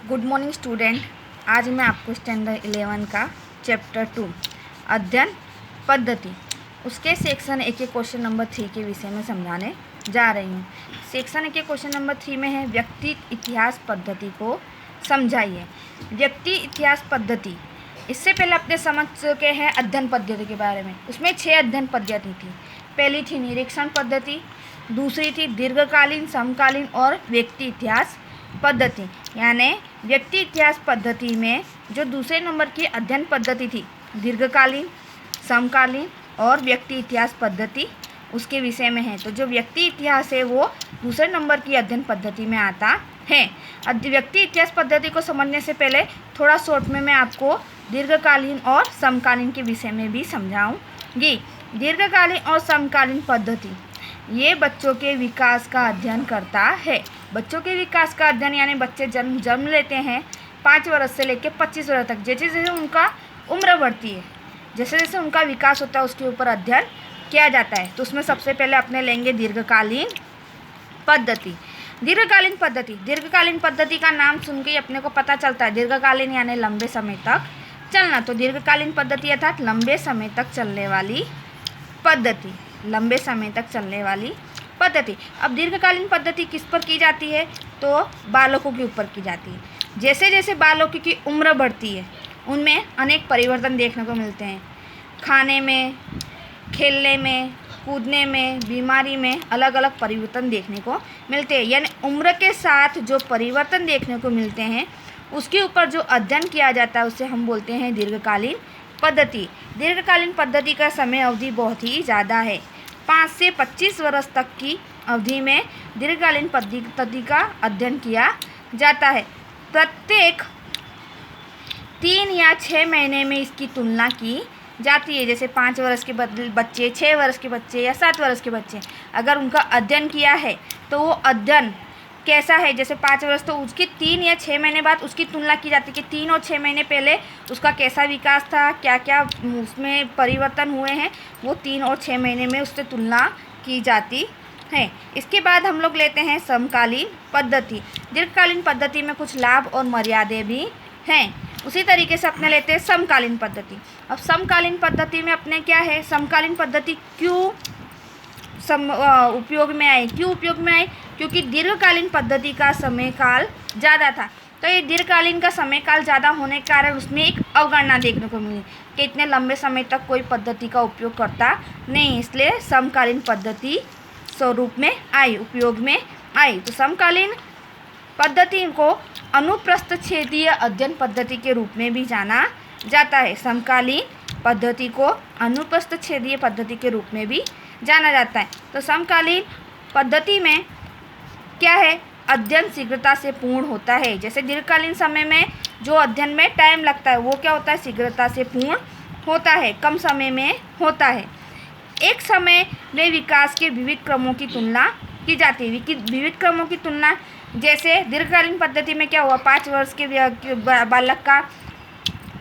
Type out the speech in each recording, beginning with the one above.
Good morning student. आज मैं आपको स्टैंडर्ड 11 का चैप्टर 2 अध्ययन पद्धति उसके सेक्शन ए के क्वेश्चन नंबर 3 के विषय में समझाने जा रही हूँ। सेक्शन ए के क्वेश्चन नंबर 3 में है व्यक्ति इतिहास पद्धति को समझाइए। व्यक्ति इतिहास पद्धति, इससे पहले अपने समझ चुके हैं अध्ययन पद्धति के बारे में। उसमें 6 अध्ययन पद्धति थी। पहली थी निरीक्षण पद्धति, दूसरी थी दीर्घकालीन, समकालीन और व्यक्ति इतिहास पद्धति। यानी व्यक्ति इतिहास पद्धति में जो दूसरे नंबर की अध्ययन पद्धति थी दीर्घकालीन, समकालीन और व्यक्ति इतिहास पद्धति, उसके विषय में है। तो जो व्यक्ति इतिहास है वो दूसरे नंबर की अध्ययन पद्धति में आता है। व्यक्ति इतिहास पद्धति को समझने से पहले थोड़ा शॉर्ट में मैं आपको दीर्घकालीन और समकालीन के विषय में भी समझाऊंगी। दीर्घकालीन और समकालीन पद्धति ये बच्चों के विकास का अध्ययन करता है। बच्चों के विकास का अध्ययन यानी बच्चे जन्म लेते हैं 5 वर्ष से लेकर 25 वर्ष तक, जैसे जैसे उनका उम्र बढ़ती है, जैसे जैसे उनका विकास होता है उसके ऊपर अध्ययन किया जाता है। तो उसमें सबसे पहले अपने लेंगे दीर्घकालीन पद्धति। दीर्घकालीन पद्धति का नाम सुन के अपने को पता चलता है दीर्घकालीन यानी लंबे समय तक चलना। तो दीर्घकालीन पद्धति अर्थात लंबे समय तक चलने वाली पद्धति, लंबे समय तक चलने वाली पद्धति। अब दीर्घकालीन पद्धति किस पर की जाती है? तो बालकों के ऊपर की जाती है। जैसे जैसे बालकों की उम्र बढ़ती है उनमें अनेक परिवर्तन देखने को मिलते हैं। खाने में, खेलने में, कूदने में, बीमारी में अलग अलग परिवर्तन देखने को मिलते हैं। यानी उम्र के साथ जो परिवर्तन देखने को मिलते हैं उसके ऊपर जो अध्ययन किया जाता है उसे हम बोलते हैं दीर्घकालीन पद्धति। दीर्घकालीन पद्धति का समय अवधि बहुत ही ज़्यादा है। 5 से 25 वर्ष तक की अवधि में दीर्घकालीन पद्धति का अध्ययन किया जाता है। प्रत्येक 3 या 6 महीने में इसकी तुलना की जाती है। जैसे 5 वर्ष के बच्चे, 6 वर्ष के बच्चे या 7 वर्ष के बच्चे अगर उनका अध्ययन किया है तो वो अध्ययन कैसा है, जैसे 5 वर्ष तो उसके 3 या 6 महीने बाद उसकी तुलना की जाती है कि 3 और 6 महीने पहले उसका कैसा विकास था, क्या क्या उसमें परिवर्तन हुए हैं, वो 3 और 6 महीने में उससे तुलना की जाती है। इसके बाद हम लोग लेते हैं समकालीन पद्धति। दीर्घकालीन पद्धति में कुछ लाभ और मर्यादे भी हैं। उसी तरीके से अपने लेते हैं समकालीन पद्धति। अब समकालीन पद्धति में अपने क्या है, समकालीन पद्धति क्यों उपयोग में आई? क्योंकि दीर्घकालीन पद्धति का समय काल ज़्यादा था। तो ये दीर्घकालीन का समय काल ज़्यादा होने के कारण उसमें एक अवगणना देखने को मिली कि इतने लंबे समय तक कोई पद्धति का उपयोग करता नहीं, इसलिए समकालीन पद्धति स्वरूप में आई, उपयोग में आई। तो समकालीन पद्धति को अनुप्रस्थ छेदीय अध्ययन पद्धति के रूप में भी जाना जाता है। समकालीन पद्धति को अनुप्रस्थ छेदीय पद्धति के रूप में भी जाना जाता है। तो समकालीन पद्धति में क्या है, अध्ययन शीघ्रता से पूर्ण होता है। जैसे दीर्घकालीन समय में जो अध्ययन में टाइम लगता है वो क्या होता है, शीघ्रता से पूर्ण होता है, कम समय में होता है। एक समय में विकास के विविध क्रमों की तुलना की जाती है। विविध क्रमों की तुलना, जैसे दीर्घकालीन पद्धति में क्या हुआ, 5 वर्ष के बालक का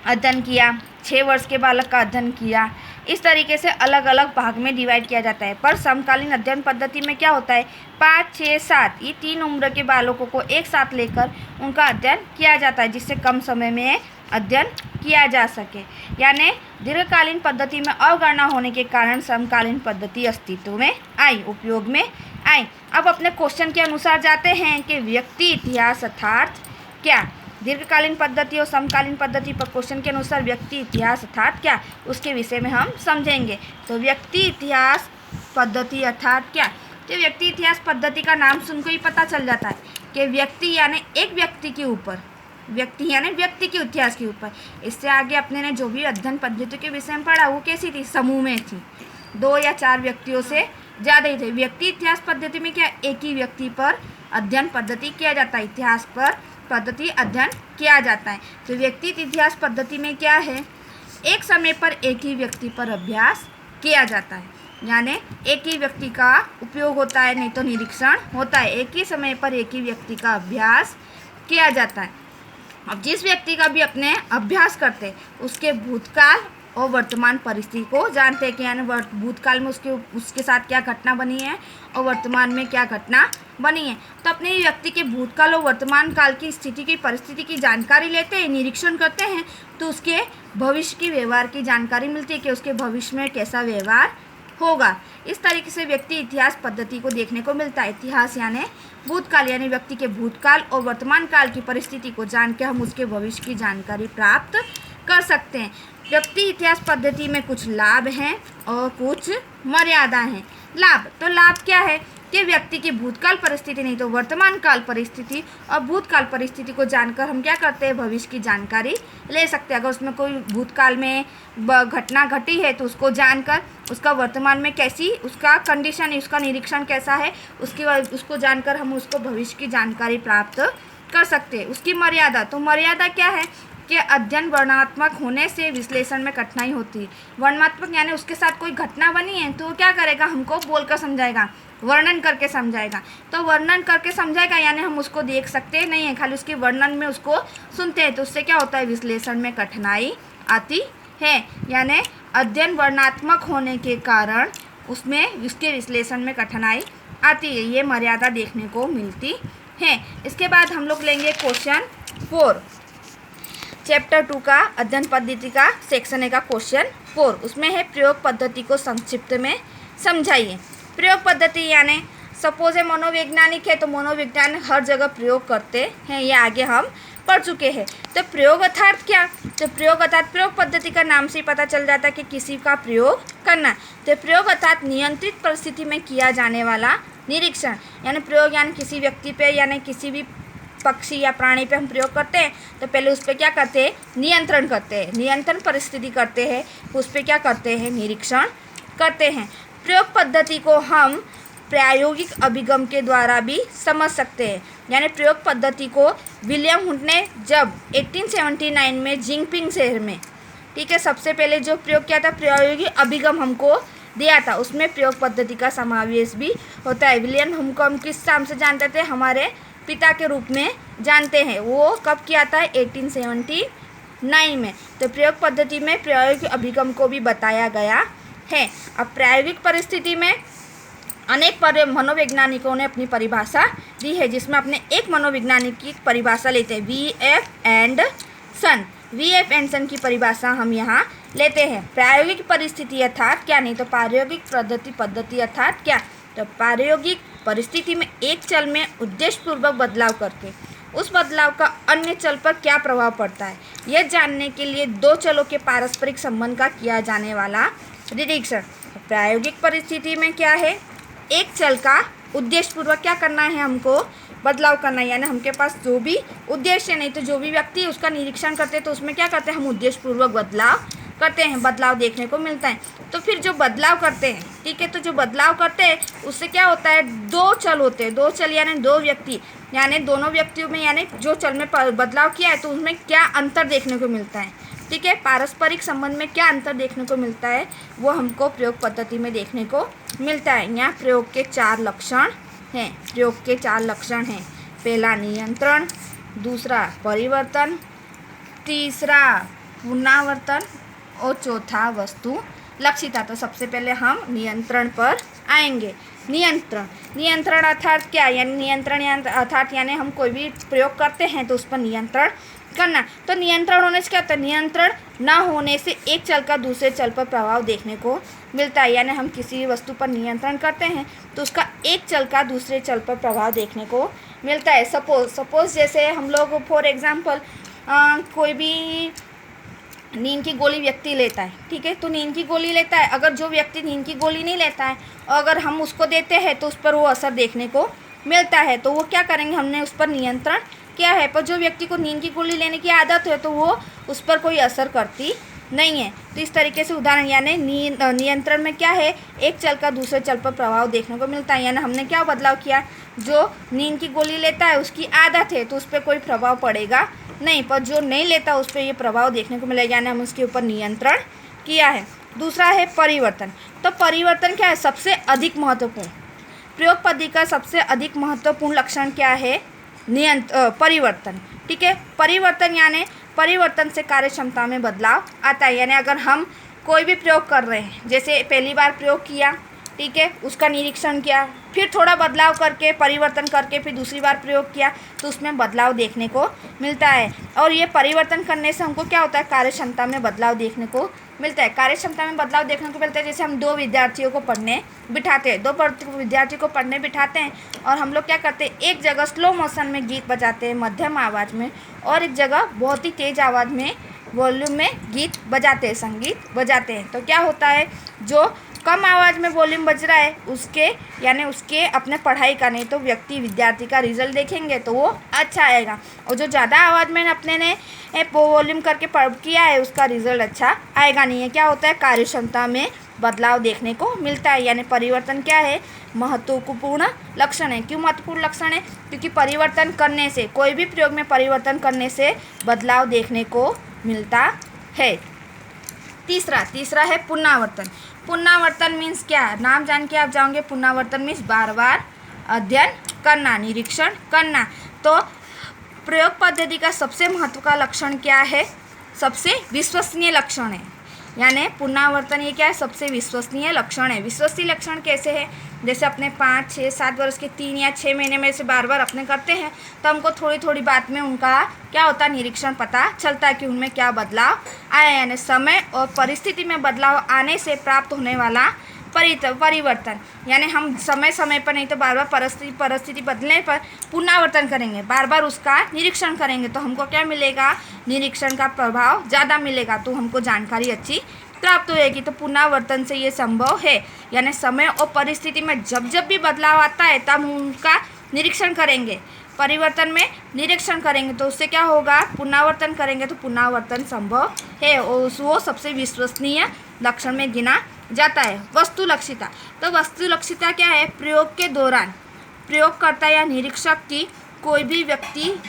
अध्ययन किया, 6 वर्ष के बालक का अध्ययन किया, इस तरीके से अलग अलग भाग में डिवाइड किया जाता है। पर समकालीन अध्ययन पद्धति में क्या होता है, 5, 6, 7 ये 3 उम्र के बालकों को एक साथ लेकर उनका अध्ययन किया जाता है, जिससे कम समय में अध्ययन किया जा सके। यानी दीर्घकालीन पद्धति में अवगणना होने के कारण समकालीन पद्धति अस्तित्व में आई, उपयोग में आई। अब अपने क्वेश्चन के अनुसार जाते हैं कि व्यक्ति इतिहास अर्थात क्या। दीर्घकालीन पद्धति और समकालीन पद्धति पर क्वेश्चन के अनुसार व्यक्ति इतिहास अर्थात क्या, उसके विषय में हम समझेंगे। तो व्यक्ति इतिहास पद्धति अर्थात क्या। तो व्यक्ति इतिहास पद्धति का नाम सुनकर ही पता चल जाता है कि व्यक्ति यानी एक व्यक्ति के ऊपर, व्यक्ति यानी व्यक्ति के इतिहास के ऊपर। इससे आगे अपने ने जो भी अध्ययन पद्धति के विषय में पढ़ा वो कैसी थी, समूह में थी, 2 या 4 व्यक्तियों से ज़्यादा ही थे। व्यक्ति इतिहास पद्धति में क्या, एक ही व्यक्ति पर अध्ययन पद्धति किया जाता है, इतिहास पर पद्धति अध्ययन किया जाता है। तो व्यक्ति इतिहास पद्धति में क्या है, एक समय पर एक ही व्यक्ति पर अभ्यास किया जाता है। यानी एक ही व्यक्ति का उपयोग होता है, नहीं तो निरीक्षण होता है। एक ही समय पर एक ही व्यक्ति का अभ्यास किया जाता है। अब जिस व्यक्ति का भी अपने अभ्यास करते हैं उसके भूतकाल और वर्तमान परिस्थिति को जानते हैं कि यानी भूतकाल में उसके साथ क्या घटना बनी है और वर्तमान में क्या घटना बनी है। तो अपने व्यक्ति के भूतकाल और वर्तमान काल की स्थिति की परिस्थिति की जानकारी लेते हैं, निरीक्षण करते हैं, तो उसके भविष्य की व्यवहार की जानकारी मिलती है कि उसके भविष्य में कैसा व्यवहार होगा। इस तरीके से व्यक्ति इतिहास पद्धति को देखने को मिलता है। इतिहास यानी भूतकाल, यानी व्यक्ति के भूतकाल और वर्तमान काल की परिस्थिति को जान के हम उसके भविष्य की जानकारी प्राप्त कर सकते हैं। व्यक्ति इतिहास पद्धति में कुछ लाभ हैं और कुछ मर्यादा हैं। लाभ, तो लाभ क्या है कि व्यक्ति की भूतकाल परिस्थिति नहीं तो वर्तमान काल परिस्थिति और भूतकाल परिस्थिति को जानकर हम क्या करते हैं, भविष्य की जानकारी ले सकते हैं। अगर उसमें कोई भूतकाल में घटना घटी है तो उसको जानकर उसका वर्तमान में कैसी उसका कंडीशन है, उसका निरीक्षण कैसा है, उसको जानकर हम उसको भविष्य की जानकारी प्राप्त कर सकते हैं। उसकी मर्यादा, तो मर्यादा क्या है कि अध्ययन वर्णनात्मक होने से विश्लेषण में कठिनाई होती है। वर्णनात्मक यानी उसके साथ कोई घटना बनी है तो क्या करेगा, हमको बोलकर समझाएगा, वर्णन करके समझाएगा। तो वर्णन करके समझाएगा यानी हम उसको देख सकते नहीं हैं, खाली उसके वर्णन में उसको सुनते हैं, तो उससे क्या होता है, विश्लेषण में कठिनाई आती है। यानी अध्ययन वर्णनात्मक होने के कारण उसमें उसके विश्लेषण में कठिनाई आती है। ये मर्यादा देखने को मिलती है। इसके बाद हम लोग लेंगे क्वेश्चन 4, चैप्टर 2 का अध्ययन पद्धति का सेक्शन ए का क्वेश्चन 4। उसमें है प्रयोग पद्धति को संक्षिप्त में समझाइए। प्रयोग पद्धति यानी सपोज है मनोवैज्ञानिक है तो मनोविज्ञान हर जगह प्रयोग करते हैं, ये आगे हम पढ़ चुके हैं। तो प्रयोग अर्थात क्या, तो प्रयोग अर्थात प्रयोग पद्धति का नाम से ही पता चल जाता है कि किसी का प्रयोग करना। तो प्रयोग अर्थात नियंत्रित परिस्थिति में किया जाने वाला निरीक्षण। यानी प्रयोग यानी किसी व्यक्ति पे यानी किसी भी पक्षी या प्राणी पे हम प्रयोग करते हैं तो पहले उस पर क्या करते हैं, नियंत्रण करते हैं, नियंत्रण परिस्थिति करते हैं, उस पर क्या करते हैं, निरीक्षण करते हैं। प्रयोग पद्धति को हम प्रायोगिक अभिगम के द्वारा भी समझ सकते हैं। यानी प्रयोग पद्धति को विलियम हुंट ने जब 1879 में जिंगपिंग शहर में, ठीक है, सबसे पहले जो प्रयोग किया था, प्रायोगिक अभिगम हमको दिया था, उसमें प्रयोग पद्धति का समावेश भी होता है। विलियम हुंट को हम किस नाम से जानते थे, हमारे पिता के रूप में जानते हैं। वो कब किया था, 1879 में। तो प्रयोग पद्धति में प्रायोगिक अभिगम को भी बताया गया है। अब प्रायोगिक परिस्थिति में अनेक मनोवैज्ञानिकों ने अपनी परिभाषा दी है, जिसमें अपने एक मनोवैज्ञानिक की परिभाषा लेते हैं, वी.एफ. एंडरसन। वी.एफ. एंडरसन की परिभाषा हम यहाँ लेते हैं। प्रायोगिक परिस्थिति अर्थात क्या, नहीं तो प्रायोगिक पद्धति अर्थात क्या, तो प्रायोगिक परिस्थिति में एक चल में उद्देश्यपूर्वक बदलाव करके उस बदलाव का अन्य चल पर क्या प्रभाव पड़ता है, यह जानने के लिए दो चलों के पारस्परिक संबंध का किया जाने वाला निरीक्षण। प्रायोगिक परिस्थिति में क्या है, एक चल का उद्देश्यपूर्वक क्या करना है, हमको बदलाव करना है। यानी हमके पास जो भी उद्देश्य नहीं तो जो भी व्यक्ति उसका निरीक्षण करते हैं तो उसमें क्या करते हैं, हम उद्देश्यपूर्वक बदलाव करते हैं, बदलाव देखने को मिलता है। तो फिर जो बदलाव करते हैं, ठीक है, तो जो बदलाव करते हैं उससे क्या होता है, दो चल होते हैं, दो चल यानी दो व्यक्ति, यानी दोनों व्यक्तियों में यानी जो चल में बदलाव किया है तो उसमें क्या अंतर देखने को मिलता है, ठीक है, पारस्परिक संबंध में क्या अंतर देखने को मिलता है, वो हमको प्रयोग पद्धति में देखने को मिलता है। यहाँ प्रयोग के 4 लक्षण हैं। प्रयोग के 4 लक्षण हैं। पहला नियंत्रण, दूसरा परिवर्तन, तीसरा पुनरावर्तन और चौथा वस्तु लक्षिता। तो सबसे पहले हम नियंत्रण पर आएंगे। नियंत्रण अर्थात क्या, यानी नियंत्रण अर्थात यानी हम कोई भी प्रयोग करते हैं तो उस पर नियंत्रण करना। तो नियंत्रण होने से क्या होता है, नियंत्रण ना होने से एक चल का दूसरे चल पर प्रभाव देखने को मिलता है। यानी हम किसी वस्तु पर नियंत्रण करते हैं तो उसका एक चल का दूसरे चल पर प्रभाव देखने को मिलता है। सपोज जैसे हम लोग फॉर एग्जांपल कोई भी नींद की गोली व्यक्ति लेता है, ठीक है, तो नींद की गोली लेता है, अगर जो व्यक्ति नींद की गोली नहीं लेता है और अगर हम उसको देते हैं तो उस पर वो असर देखने को मिलता है, तो वो क्या करेंगे, हमने उस पर नियंत्रण किया है। पर जो व्यक्ति को नींद की गोली लेने की आदत है तो वो उस पर कोई असर करती नहीं है। तो इस तरीके से उदाहरण, यानी नियंत्रण में क्या है, एक चल का दूसरे चल पर प्रभाव देखने को मिलता है। यानी हमने क्या बदलाव किया, जो नींद की गोली लेता है उसकी आदत है तो उस पर कोई प्रभाव पड़ेगा नहीं, पर जो नहीं लेता उस पर ये प्रभाव देखने को मिलेगा, यानी हम उसके ऊपर नियंत्रण किया है। दूसरा है परिवर्तन। तो परिवर्तन क्या है, सबसे अधिक महत्वपूर्ण, प्रयोग पद्धति का सबसे अधिक महत्वपूर्ण लक्षण क्या है, परिवर्तन। ठीक है, परिवर्तन यानी परिवर्तन से कार्य क्षमता में बदलाव आता है। यानी अगर हम कोई भी प्रयोग कर रहे हैं, जैसे पहली बार प्रयोग किया, ठीक है, उसका निरीक्षण किया, फिर थोड़ा बदलाव करके परिवर्तन करके फिर दूसरी बार प्रयोग किया, तो उसमें बदलाव देखने को मिलता है। और ये परिवर्तन करने से हमको क्या होता है, कार्य क्षमता में बदलाव देखने को मिलता है। कार्य क्षमता में बदलाव देखने को मिलता है जैसे हम 2 विद्यार्थियों को पढ़ने बिठाते हैं, 2 विद्यार्थियों को पढ़ने बिठाते हैं और हम लोग क्या करते हैं, एक जगह स्लो मोशन में गीत बजाते हैं मध्यम आवाज़ में, और एक जगह बहुत ही तेज़ आवाज़ में वॉल्यूम में गीत बजाते हैं, संगीत बजाते हैं। तो क्या होता है, जो कम आवाज़ में वॉल्यूम बज रहा है उसके यानी उसके अपने पढ़ाई का, नहीं तो विद्यार्थी का रिजल्ट देखेंगे तो वो अच्छा आएगा, और जो ज़्यादा आवाज़ में अपने ने वॉल्यूम करके किया है उसका रिजल्ट अच्छा आएगा नहीं है। क्या होता है, कार्य क्षमता में बदलाव देखने को मिलता है। यानी परिवर्तन क्या है, महत्वपूर्ण लक्षण है। क्यों महत्वपूर्ण लक्षण है, क्योंकि परिवर्तन करने से, कोई भी प्रयोग में परिवर्तन करने से बदलाव देखने को मिलता है। तीसरा है पुनरावर्तन। पुनरावर्तन मीन्स क्या है, नाम जान के आप जाओगे। पुनरावर्तन मीन्स बार बार अध्ययन करना, निरीक्षण करना। तो प्रयोग पद्धति का सबसे महत्व का लक्षण क्या है, सबसे विश्वसनीय लक्षण है। यानी पुनरावर्तन ये क्या है, सबसे विश्वसनीय लक्षण है। विश्वसनीय लक्षण कैसे है, जैसे अपने 5, 6, 7 वर्ष के 3 या 6 महीने में से बार बार अपने करते हैं, तो हमको थोड़ी थोड़ी बात में उनका क्या होता है, निरीक्षण पता चलता है कि उनमें क्या बदलाव आया। यानी समय और परिस्थिति में बदलाव आने से प्राप्त होने वाला परिवर्तन। यानी हम समय समय पर, नहीं तो बार बार परिस्थिति बदलने पर पुनरावर्तन करेंगे, बार बार उसका निरीक्षण करेंगे, तो हमको क्या मिलेगा, निरीक्षण का प्रभाव ज़्यादा मिलेगा, तो हमको जानकारी अच्छी प्राप्त होएगी। तो पुनरावर्तन से ये संभव है। यानी समय और परिस्थिति में जब जब भी बदलाव आता है तब हम उनका निरीक्षण करेंगे, परिवर्तन में निरीक्षण करेंगे, तो उससे क्या होगा, पुनरावर्तन करेंगे तो पुनरावर्तन संभव है, और वो सबसे विश्वसनीय लक्षण में गिना जाता है। वस्तुलक्षिता। तो वस्तुलक्षिता क्या है, प्रयोग के दौरान प्रयोगकर्ता या निरीक्षक की कोई भी व्यक्तिगत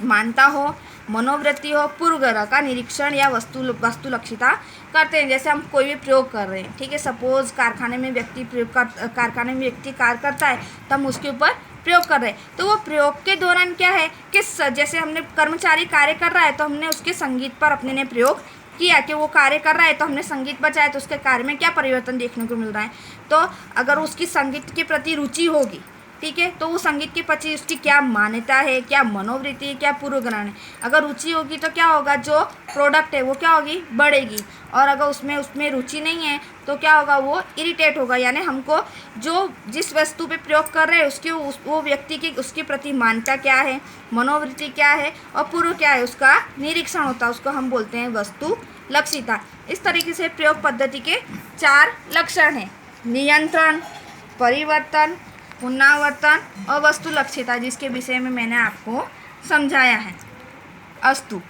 मान्यता हो, मनोवृत्ति हो, पूर्वग्रह का निरीक्षण या वस्तुलक्षिता करते हैं। जैसे हम कोई भी प्रयोग कर रहे हैं, ठीक है, सपोज कारखाने में व्यक्ति कार्य करता है, तो हम उसके ऊपर प्रयोग कर रहे हैं, तो वो प्रयोग के दौरान क्या है कि जैसे हमने कर्मचारी कार्य कर रहा है तो हमने उसके संगीत पर अपने ने प्रयोग किया कि वो कार्य कर रहा है तो हमने संगीत बजाया, तो उसके कार्य में क्या परिवर्तन देखने को मिल रहा है। तो अगर उसकी संगीत के प्रति रुचि होगी, ठीक है, तो वो संगीत के प्रति उसकी क्या मान्यता है, क्या मनोवृत्ति है, क्या पूर्वग्रहण है। अगर रुचि होगी तो क्या होगा, जो प्रोडक्ट है वो क्या होगी, बढ़ेगी, और अगर उसमें रुचि नहीं है तो क्या होगा, वो इरिटेट होगा। यानी हमको जो जिस वस्तु पे प्रयोग कर रहे हैं उसकी वो व्यक्ति की उसके प्रति मान्यता क्या है, मनोवृत्ति क्या है और पूर्व क्या है, उसका निरीक्षण होता है, उसको हम बोलते हैं वस्तु लक्षिता। इस तरीके से प्रयोग पद्धति के 4 लक्षण हैं, नियंत्रण, परिवर्तन, पुनरावर्तन और वस्तु लक्षिता, जिसके विषय में मैंने आपको समझाया है। अस्तु।